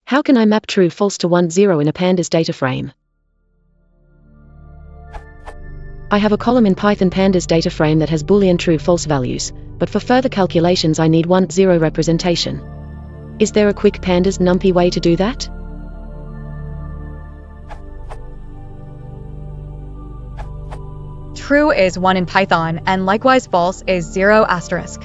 How can I map true false to 1 0 in a Pandas DataFrame? I have a column in Python Pandas DataFrame that has boolean true false values, but for further calculations I need 1 0 representation. Is there a quick Pandas numpy way to do that? True is 1 in Python, and likewise false is 0 asterisk.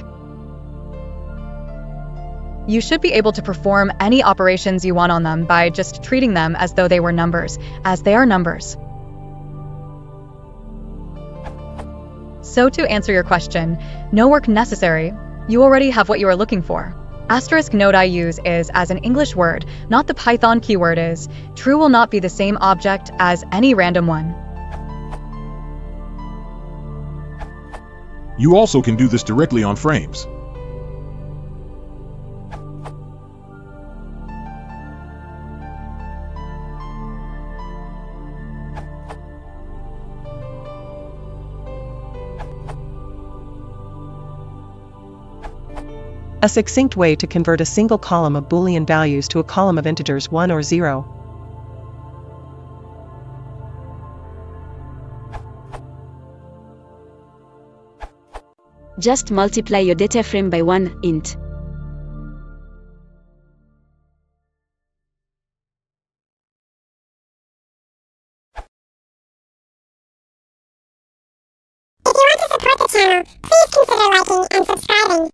You should be able to perform any operations you want on them by just treating them as though they were numbers, as they are numbers. So to answer your question, no work necessary. You already have what you are looking for. Asterisk note I use is as an English word, not the Python keyword is. True will not be the same object as any random one. You also can do this directly on frames. A succinct way to convert a single column of Boolean values to a column of integers 1 or 0. Just multiply your data frame by 1 int. If you want to support the channel, please consider liking and subscribing.